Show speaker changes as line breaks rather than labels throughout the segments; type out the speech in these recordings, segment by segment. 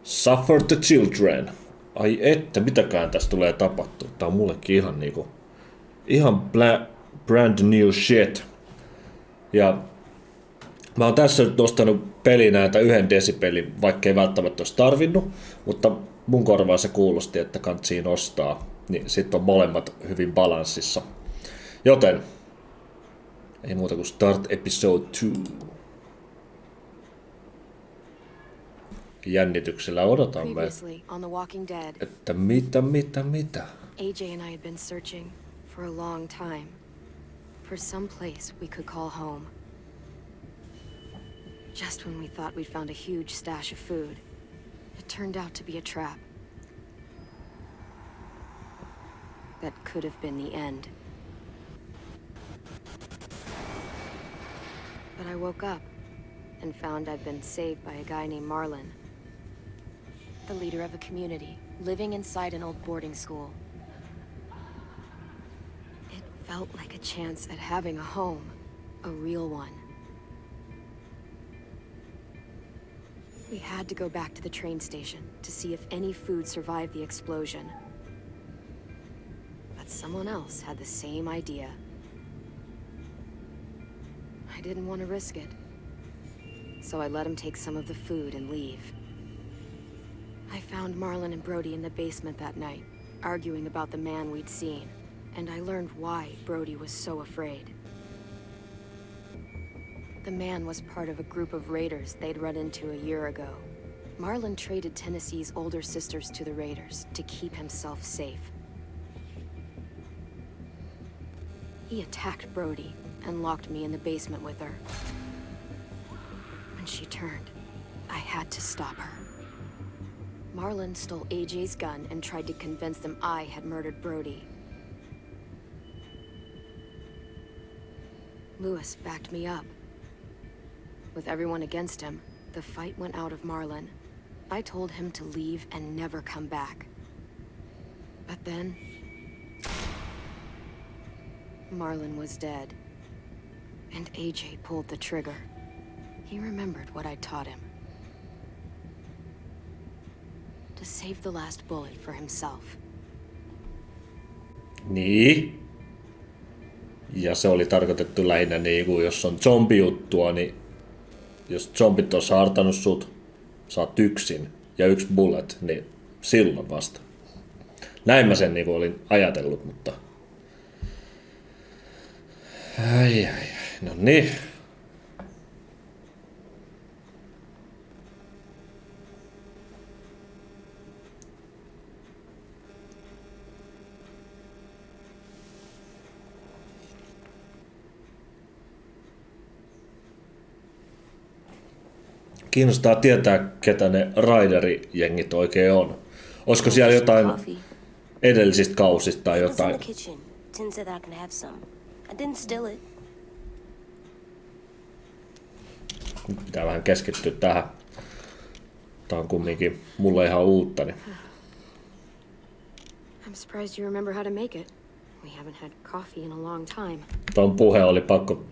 Suffer the children. Ai että, mitäkään tästä tulee tapahtua. Tää on mullekin ihan niinku... Ihan brand new shit. Ja mä oon tässä nyt nostanut pelinääntä 1 desibelin, vaikka ei välttämättä olisi tarvinnut, mutta mun korvaan se kuulosti, että kantsii nostaa. Niin sit on molemmat hyvin balanssissa. Joten ei muuta kuin start episode 2. Jännityksellä odotamme, että mitä.
AJ and I had been searching for a long time for some place we could call home. Just when we thought we'd found a huge stash of food, it turned out to be a trap. That could have been the end. But I woke up and found I'd been saved by a guy named Marlin, the leader of a community living inside an old boarding school. It felt like a chance at having a home, a real one. We had to go back to the train station to see if any food survived the explosion. But someone else had the same idea. I didn't want to risk it, so I let him take some of the food and leave. I found Marlin and Brody in the basement that night, arguing about the man we'd seen, and I learned why Brody was so afraid. The man was part of a group of raiders they'd run into a year ago. Marlin traded Tennessee's older sisters to the raiders to keep himself safe. He attacked Brody and locked me in the basement with her. When she turned, I had to stop her. Marlin stole AJ's gun and tried to convince them I had murdered Brody. Lewis backed me up. With everyone against him, the fight went out of Marlin. I told him to leave and never come back. But then... Marlin was dead. And AJ pulled the trigger. He remembered what I taught him. To save the last bullet for himself.
Niin. Ja se oli tarkoitettu lähinnä niinku, jos on zombijuttua, niin jos zombit on saartanut sut, saat yksin ja 1 bullet, niin silloin vasta. Näin mä sen niinku olin ajatellut, mutta... Ai, no niin. Kiinnostaa tietää, ketä ne Raideri-jengit oikein on. Olisiko siellä jotain edellisistä kausista tai jotain? Nyt pitää vähän keskittyä tähän. Tää on kumminkin mulle ihan uutta. Niin.
I'm surprised you remember how to make it. We haven't had coffee in a long time.
Ton puhe oli pakko...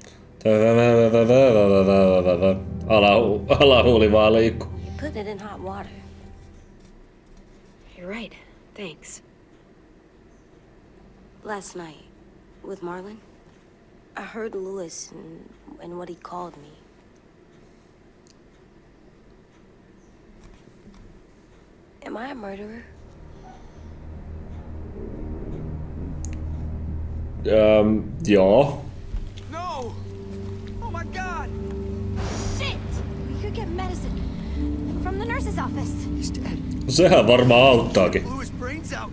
Alahuuli vaan liikkuu.
You put it in hot water. You're right. Thanks.
Last night, with Marlin, I heard Lewis and what he called me. Am I a murderer?
Joo.
No! Oh my god!
Shit! We could get medicine from the nurse's office.
He's dead.
Sehän varmaan auttaakin.
Blew his brains out.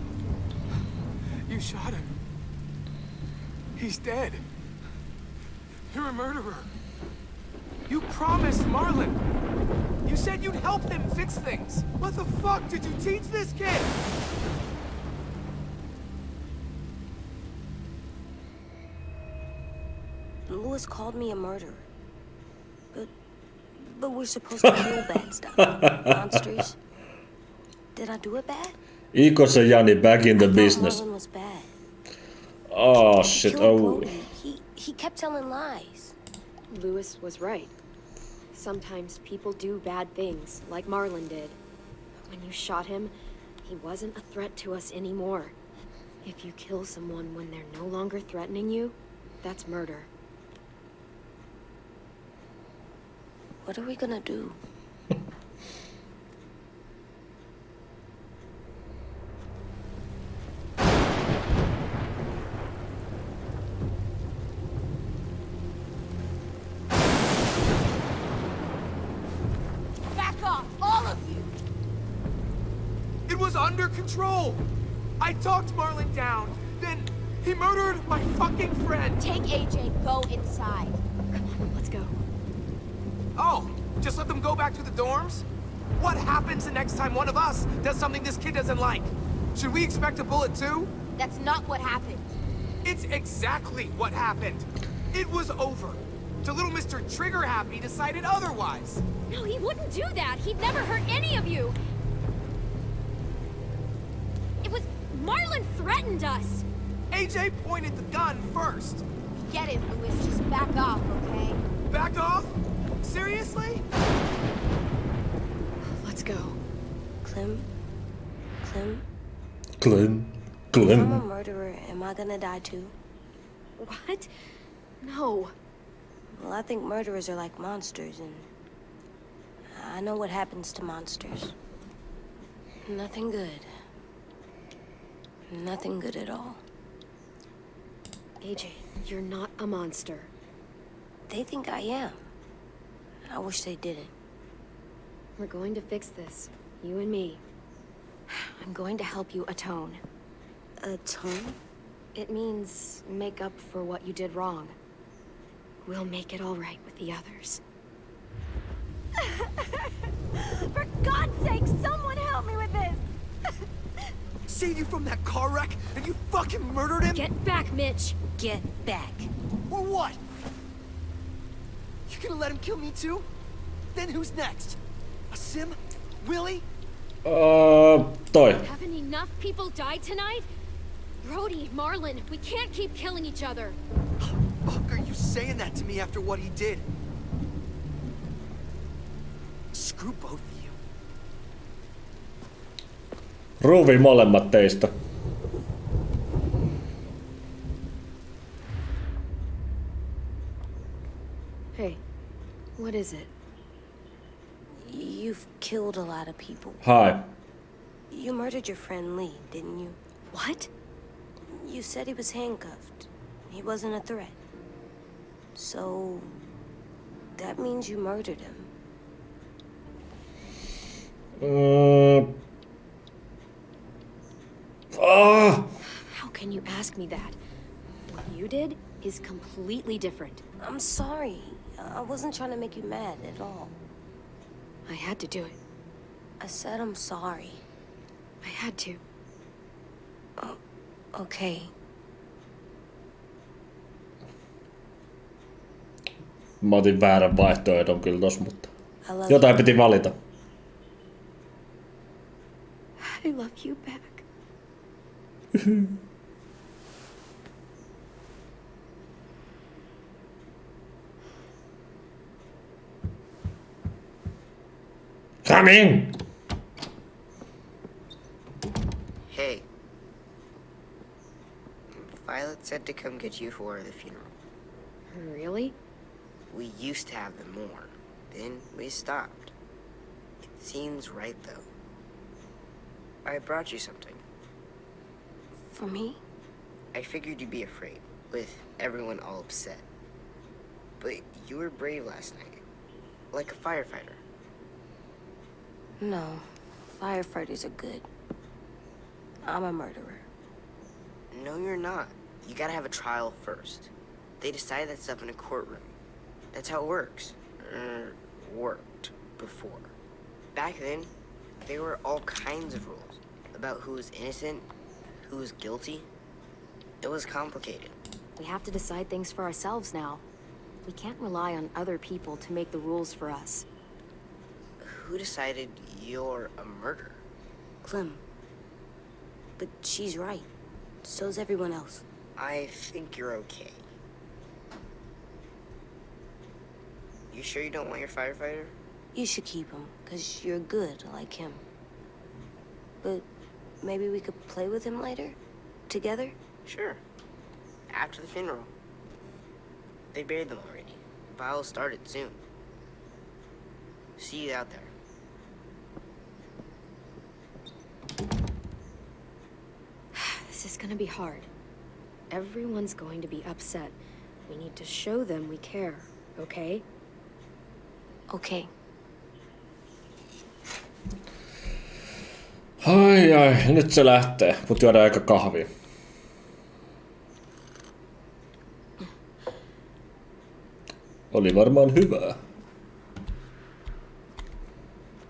You shot him. He's dead. You're a murderer. You promised Marlin. You said you'd help him fix things. What the fuck did you teach this kid?
Lewis called me a murderer. But we're supposed to kill bad stuff. Monsters. Did I do it bad?
Ikos and Jani back in the business.
Marlin was bad.
Oh shit, oh.
He kept telling lies.
Lewis was right. Sometimes people do bad things, like Marlin did. When you shot him, he wasn't a threat to us anymore. If you kill someone when they're no longer threatening you, that's murder.
What are we gonna do?
Back off, all of you!
It was under control. I talked Marlin down. Then he murdered my fucking friend.
Take AJ, go inside. Come on, let's go.
Oh, just let them go back to the dorms? What happens the next time one of us does something this kid doesn't like? Should we expect a bullet too?
That's not what happened.
It's exactly what happened. It was over. Till little Mr. Trigger Happy decided otherwise.
No, he wouldn't do that. He'd never hurt any of you. It was... Marlin threatened us.
AJ pointed the gun first.
Get it, Louis. Just back off, okay?
Back off? Seriously?
Let's go.
Clem?
Clem.
If I'm a
Clem.
murderer, am I gonna die too?
What? No.
Well, I think murderers are like monsters, and I know what happens to monsters. Nothing good. Nothing good at all.
AJ, you're not a monster.
They think I am. I wish they didn't.
We're going to fix this. You and me. I'm going to help you atone.
Atone?
It means make up for what you did wrong. We'll make it all right with the others. For God's sake, someone help me with this!
Saved you from that car wreck, and you fucking murdered him?
Get back, Mitch!
Get back.
Or what? You gonna let him kill me too? Then who's next? A Sim? Willie?
Toi.
Haven't enough people died tonight? Brody, Marlin, we can't keep killing each other.
Fuck are you saying that to me after what he did? Screw both of you.
Ruuvi molemmat teistä.
Hey, what is it?
You've killed a lot of people.
Hi.
You murdered your friend Lee, didn't you?
What?
You said he was handcuffed. He wasn't a threat. So... that means you murdered him.
How can you ask me that? What you did is completely different.
I'm sorry. I wasn't trying to make you mad at all.
I had to do it.
I said I'm sorry.
I had to.
Okay.
Mä otin väärän vaihtoehdon kyllä tos, mutta
I love
jotain piti valita.
I love you back.
Come in!
Hey. Violet said to come get you for the funeral.
Really?
We used to have them more. Then we stopped. It seems right, though. I brought you something.
For me?
I figured you'd be afraid, with everyone all upset. But you were brave last night. Like a firefighter.
No. Firefighters are good. I'm a murderer.
No, you're not. You gotta have a trial first. They decide that stuff in a courtroom. That's how it works. Worked before. Back then, there were all kinds of rules about who was innocent, who was guilty. It was complicated.
We have to decide things for ourselves now. We can't rely on other people to make the rules for us.
Who decided you're a murderer?
Clem. But she's right. So's everyone else.
I think you're okay. You sure you don't want your firefighter?
You should keep him, 'cause you're good like him. But maybe we could play with him later? Together?
Sure. After the funeral. They buried them already. Viol'll start it soon. See you out there.
This is gonna be hard. Everyone's going to be upset. We need to show them we care, okay?
Okay.
Ai, nyt se lähtee, mut juodaan aika kahvia. Oli varmaan hyvää.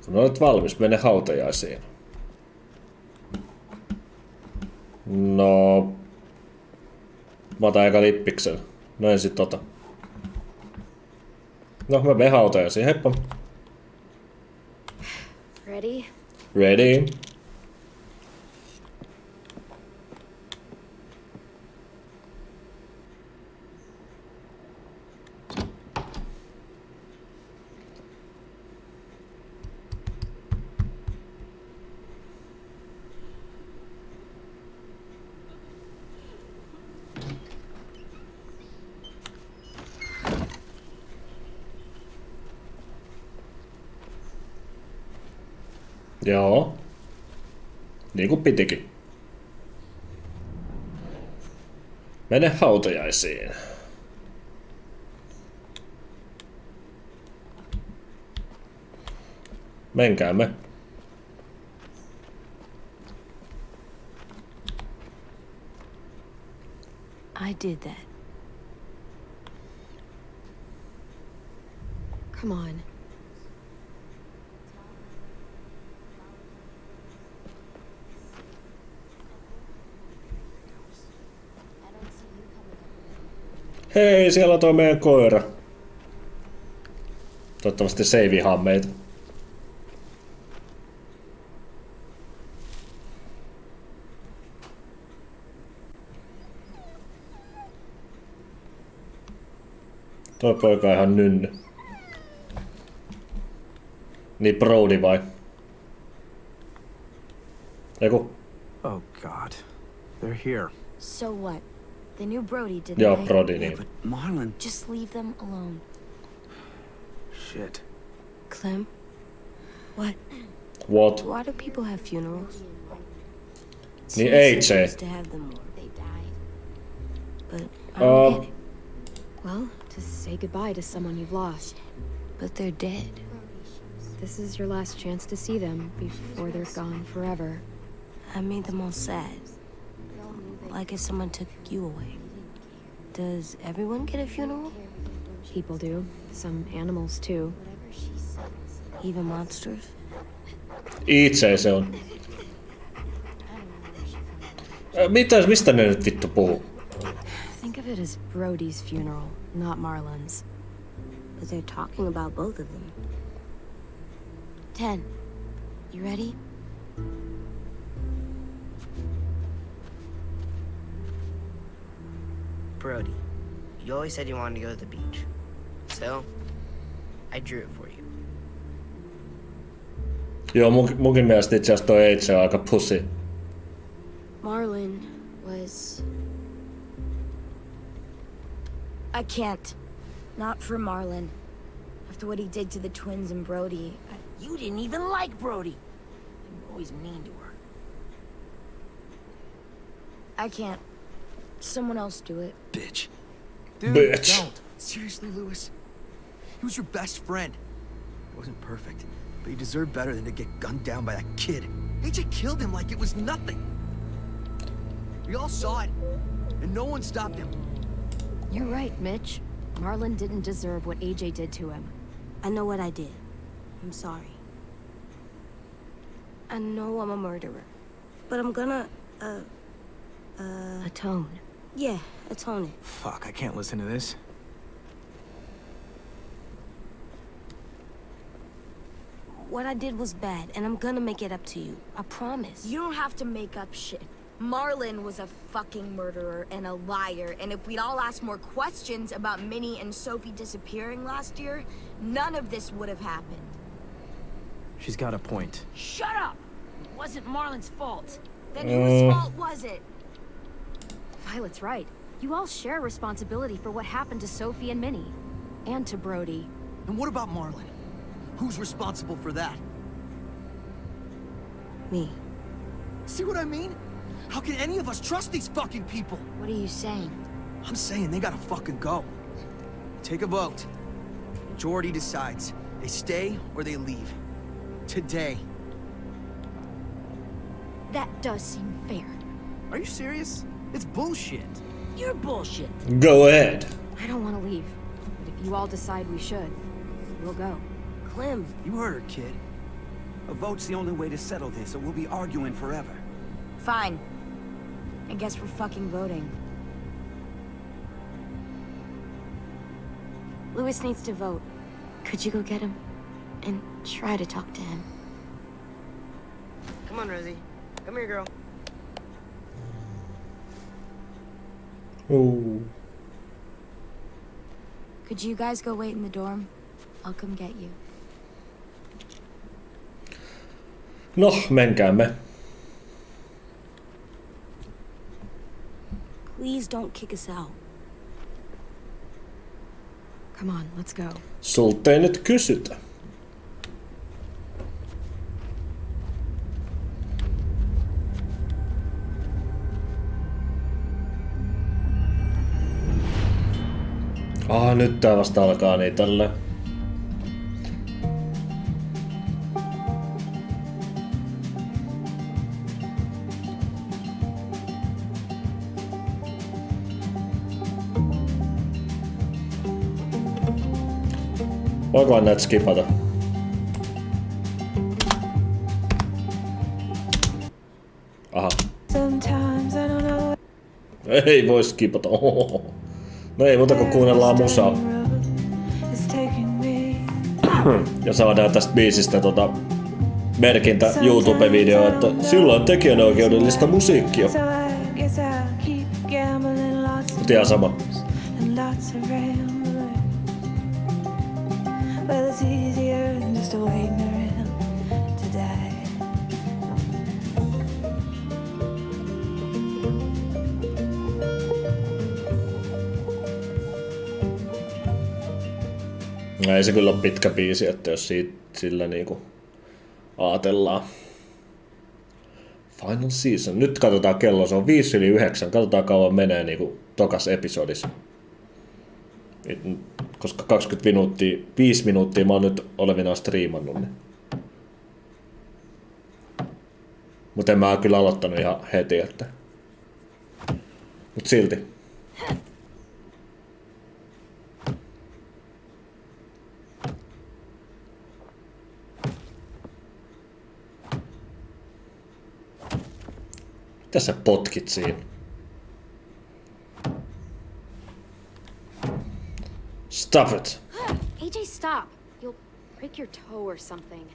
Kun olet valmis, mene hautajaisiin. No... Mä otan aika lippiksen. No en sit ota. No, mä menen hautajaisiin. Heippa.
Ready?
Ready? Joo. Niin kuin pitikin. Mene hautajaisiin. Menkäämme.
I did that.
Come on.
Hei, siellä on tuo meidän koira. Toivottavasti se ei vihaa meitä. Tuo poika on ihan nynny. Niin Brody vai? Eiku?
Oh God. They're here.
So what? They knew Brody, didn't
Joo,
they?
Brody
Yeah,
niin.
but Marlon...
Just leave them alone.
Shit.
Clem? What?
What?
Why do people have funerals?
Niin
AJ
AJ.
used to have them more. They died. But I don't get it.
Well, to say goodbye to someone you've lost.
But they're dead.
This is your last chance to see them before they're gone forever.
I made them all sad. Like if someone took you away. Does everyone get a funeral?
People do. Some animals too.
Even monsters?
Itse se on. Mistä ne nyt vittu puhuu?
Think of it as Brody's funeral, not Marlon's.
But they're talking about both of them. 10. You ready?
Brody, you always said you wanted to go to the beach. So, I drew it for you.
Joo, munkin mielestä itse asiassa toi AJ on aika pussy.
Marlon was... I can't. Not for Marlon. After what he did to the twins and Brody.
You didn't even like Brody. You were always mean to her.
I can't. Someone else do it.
Bitch.
Dude,
Bitch.
don't.
Seriously, Lewis? He was your best friend. He wasn't perfect, but he deserved better than to get gunned down by that kid. AJ killed him like it was nothing. We all saw it, and no one stopped him.
You're right, Mitch. Marlon didn't deserve what AJ did to him.
I know what I did. I'm sorry. I know I'm a murderer. But I'm gonna,
Atone.
yeah, atone it.
Fuck, I can't listen to this.
What I did was bad, and I'm gonna make it up to you. I promise.
You don't have to make up shit. Marlon was a fucking murderer and a liar, and if we'd all asked more questions about Minnie and Sophie disappearing last year, none of this would have happened.
She's got a point.
Shut up!
wasn't Marlin's fault.
Then whose fault was it?
Violet's right. You all share responsibility for what happened to Sophie and Minnie. And to Brody.
And what about Marlin? Who's responsible for that?
Me.
See what I mean? How can any of us trust these fucking people?
What are you saying?
I'm saying they gotta fucking go. Take a vote. Majority decides. They stay or they leave. Today.
That does seem fair.
Are you serious? It's bullshit.
You're bullshit.
Go ahead.
I don't want to leave. But if you all decide we should, we'll go.
Clem,
You heard her, kid.
A vote's the only way to settle this, or we'll be arguing forever.
Fine. I guess we're fucking voting.
Louis needs to vote. Could you go get him? And try to talk to him.
Come on, Rosie. Come here, girl.
Oh.
Could you guys go wait in the dorm? I'll come get you.
No, menkäämme.
Please don't kick us out.
Come on, let's go.
Sulta ei nyt kysytä. Nyt tää vasta alkaa niin tällä. Voinkohan näitä skipata? Aha. Ei voi skipata. Ohoho. No ei muuta kuin kuunnellaan musaa. Ja saadaan tästä biisistä merkintä YouTube-video, että sillä on tekijänoikeudellista musiikkia. Mut ihan sama. No ei se kyllä ole pitkä biisi, että jos sillä niinku aatellaan. Final season. Nyt katsotaan kello, se on 8:05. Katsotaan kauan menee niinku tokas episodissa. Koska 20 minuuttia, 5 minuuttia mä oon nyt olevinaan striimannut. Niin. Mutta en mä kyllä aloittanut ihan heti, että... Mut silti. Tässä potkit siinä. Stop it.
AJ, stop. You'll break your toe or something.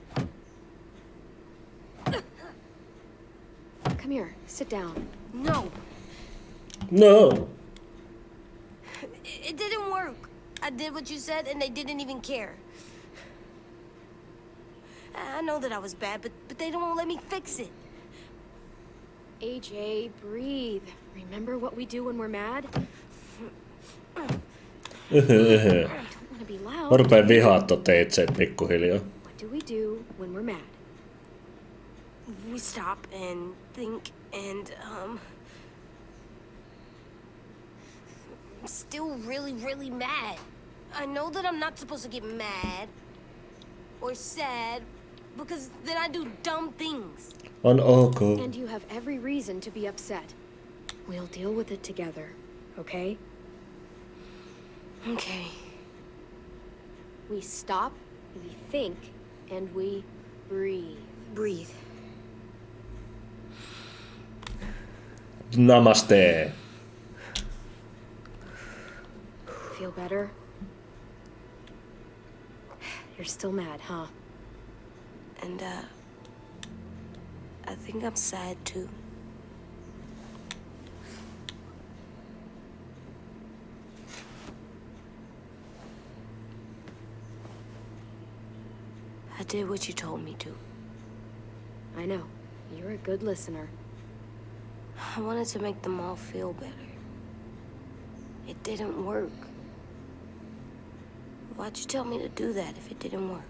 Come here, sit down.
No,
No.
it didn't work. I did what you said and they didn't even care. I know that I was bad, but they don't let me fix it.
AJ, breathe. Remember what we do when we're mad? I don't want to be loud.
Mä rupeen vihaa itse pikkuhiljaa.
What do we do when we're mad?
We stop and think and, I'm still really, really mad. I know that I'm not supposed to get mad or sad because then I do dumb things.
On ok.
And you have every reason to be upset. We'll deal with it together, okay?
Okay.
We stop, we think, and we breathe.
Breathe.
Namaste.
Feel better? You're still mad, huh?
And, I think I'm sad too. I did what you told me to.
I know. You're a good listener.
I wanted to make them all feel better. It didn't work. Why'd you tell me to do that if it didn't work?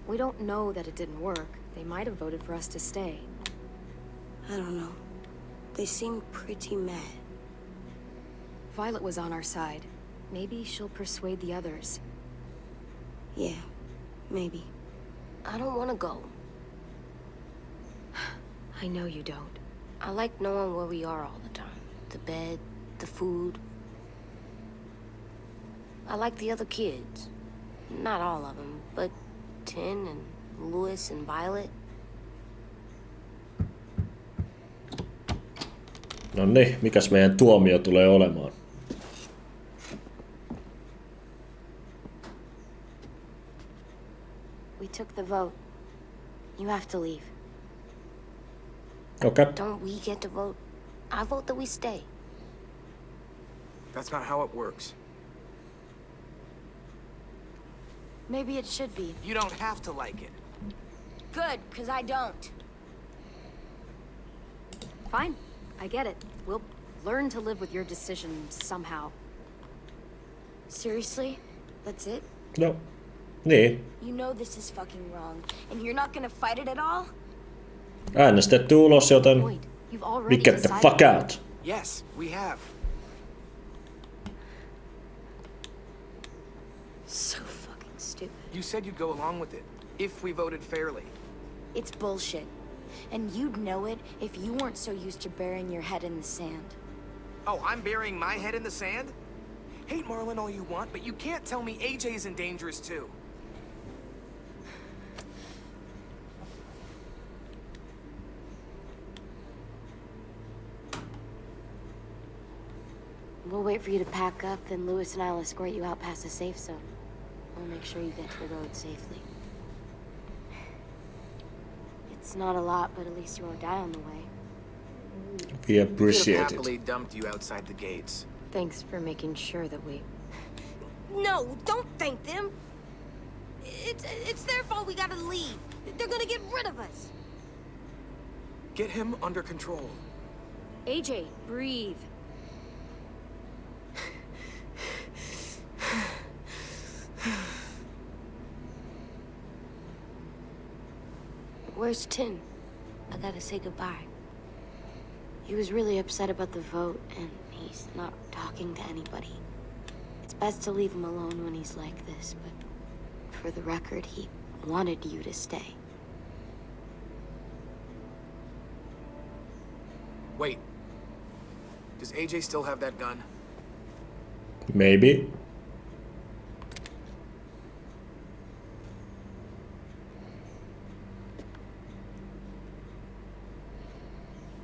We don't know that it didn't work. They might have voted for us to stay.
I don't know. They seem pretty mad.
Violet was on our side. Maybe she'll persuade the others.
Yeah, maybe. I don't want to go.
I know you don't.
I like knowing where we are all the time. The bed, the food. I like the other kids. Not all of them, but Tin and Louis and Violet.
No niin, mikäs meidän tuomio tulee olemaan?
We took the vote. You have to leave.
Okei.
Don't we get to vote? I vote that we stay.
That's not how it works.
Maybe it should be.
You don't have to like it.
Good, because I don't.
Fine. I get it. We'll learn to live with your decision somehow.
Seriously? That's it?
No. Niin.
You know this is fucking wrong, and you're not gonna fight it at all?
Äänestetty ulos, joten
Point. You've
we
already
get the
decided.
fuck out.
Yes, we have.
So fucking stupid.
You said you'd go along with it, if we voted fairly.
It's bullshit. And you'd know it if you weren't so used to burying your head in the sand.
Oh, I'm burying my head in the sand? Hate Marlin all you want, but you can't tell me AJ's in dangerous too.
We'll wait for you to pack up, then Louis and I'll escort you out past the safe zone. We'll make sure you get to the road safely. It's not a lot, but at least you won't die on the way.
We appreciate
Could have
it.
happily dumped you outside the gates.
Thanks for making sure that we...
No, don't thank them. It's their fault we gotta leave. They're gonna get rid of us.
Get him under control.
AJ, breathe.
Where's Tin? I gotta say goodbye. He was really upset about the vote, and he's not talking to anybody. It's best to leave him alone when he's like this, but for the record, he wanted you to stay.
Wait. Does AJ still have that gun?
Maybe.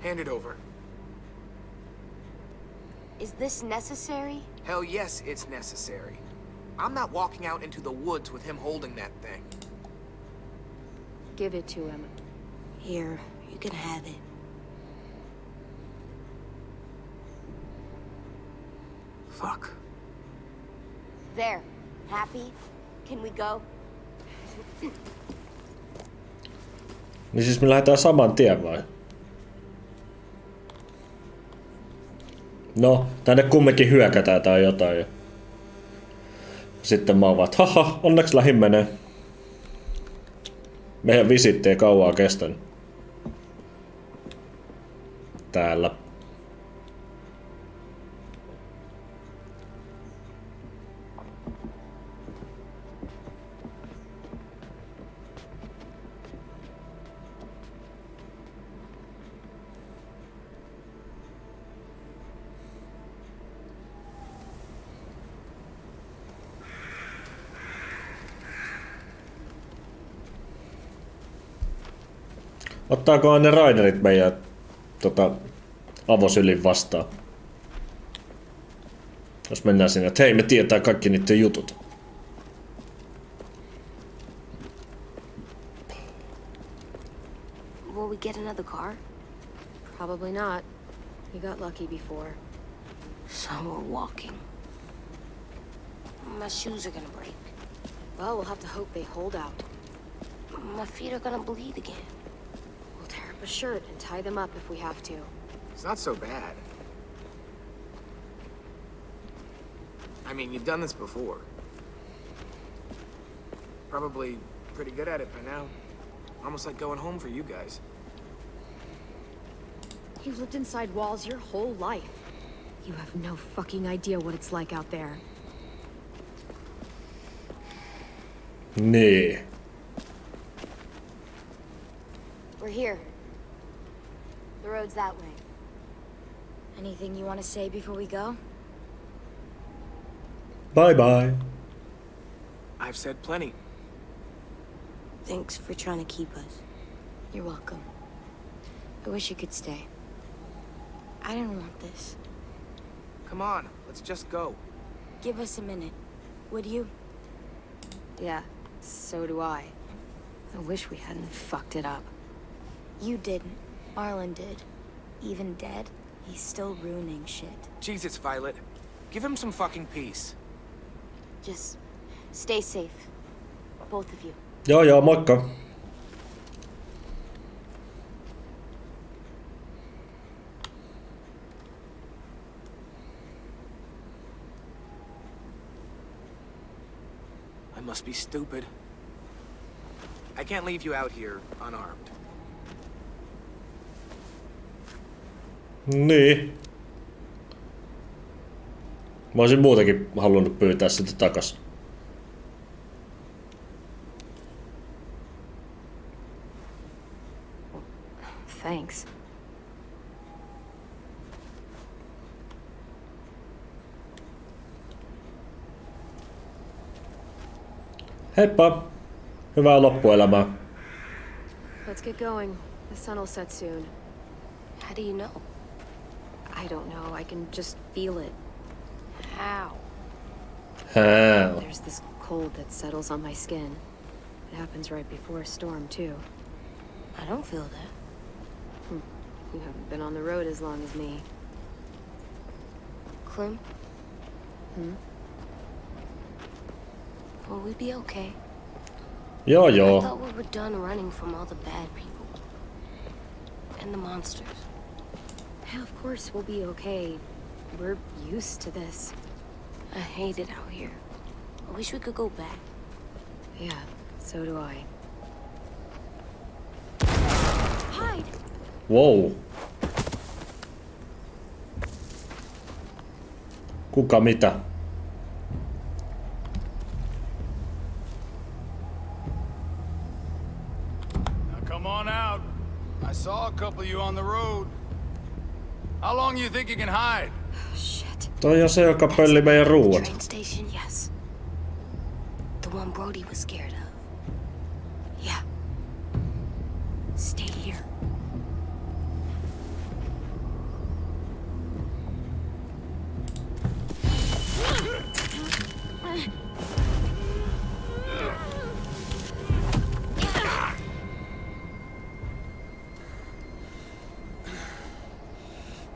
Hand it over.
Is this necessary?
Hell yes, it's necessary. I'm not walking out into the woods with him holding that thing.
Give it to him.
Here, you can have it.
Fuck.
There. Happy? Can we go?
Niin siis me lähdetään saman tien vai? No, tänne kumminkin hyökätään tai jotain. Ja sitten mä oon vaan, haha, onneksi lähin menee. Meidän visitti ei kauaa kestänyt. Täällä. Ottaakohan ne raiderit meidän avosylin vastaan? Jos mennään sinne, että hei, me tietää kaikki niiden jutut.
Will we get another car?
Probably not. We got lucky before.
So we're walking. My shoes are gonna break.
Well, we'll have to hope they hold out.
My feet are gonna bleed again.
We'll tear up a shirt and tie them up if we have to.
It's not so bad. I mean, you've done this before. Probably pretty good at it by now. Almost like going home for you guys.
You've lived inside walls your whole life. You have no fucking idea what it's like out there.
Nee.
We're here. The road's that way. Anything you want to say before we go?
Bye bye.
I've said plenty.
Thanks for trying to keep us.
You're welcome. I wish you could stay.
I didn't want this.
Come on, let's just go.
Give us a minute, would you?
Yeah, so do I. I wish we hadn't fucked it up.
You didn't. Marlon did. Even dead, he's still ruining shit.
Jesus, Violet. Give him some fucking peace.
Just stay safe. Both of you.
Joo, moikka.
I must be stupid. I can't leave you out here unarmed.
Niin. Mä olisin muutenkin halunnut pyytää sitä takas.
Thanks.
Heippa. Hyvää loppuelämää.
Let's get going. The sun will set soon.
How do you know?
I don't know. I can just feel it.
How?
How?
There's this cold that settles on my skin. It happens right before a storm, too.
I don't feel that.
You haven't been on the road as long as me.
Clem? Will we be okay?
Joo,
I
joo.
thought we were done running from all the bad people. And the monsters.
Yeah, of course we'll be okay. We're used to this.
I hate it out here. I wish we could go back.
Yeah, so do I.
Hide!
Wow. Kuka mitä?
Now come on out. I saw a couple of you on the road. How long you think you can hide?
Shit.
Toi on se, joka pölli meidän ruuat.
Train station?
Yes.
The one Brody was scared of.
Yeah. Stay here.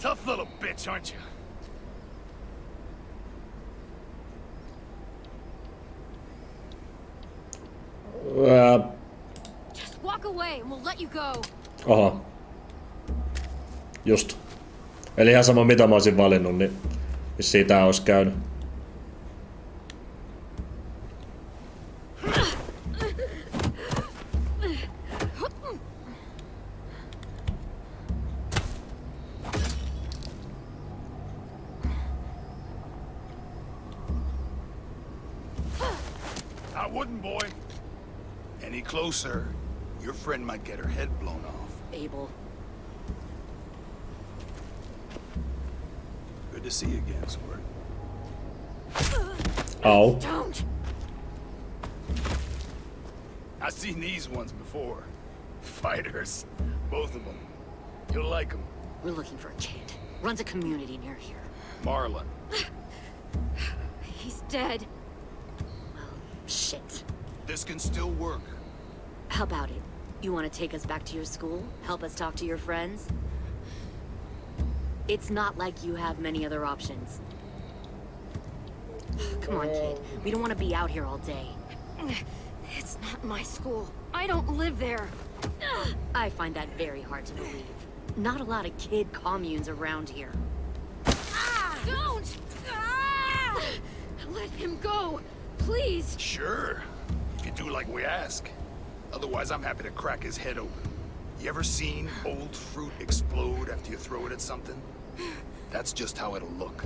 Tough little bitch, aren't you?
Just walk away and we'll let you go.
Aha. Just. Eli ihan sama mitä mä olisin valinnut, niin siitä olisi käynyt.
I wouldn't, boy. Any closer, your friend might get her head blown off.
Abel.
Good to see you again, Sword.
Ow.
Don't!
I've seen these ones before. Fighters. Both of them. You'll like them.
We're looking for a kid. Runs a community near here.
Marlon.
He's dead.
Shit.
This can still work.
How about it? You want to take us back to your school? Help us talk to your friends? It's not like you have many other options. Come on, kid. We don't want to be out here all day.
It's not my school. I don't live there.
I find that very hard to believe. Not a lot of kid communes around here.
Don't! Let him go, please.
Sure. If you do like we ask. Otherwise, I'm happy to crack his head open. You ever seen old fruit explode after you throw it at something? That's just how it'll look.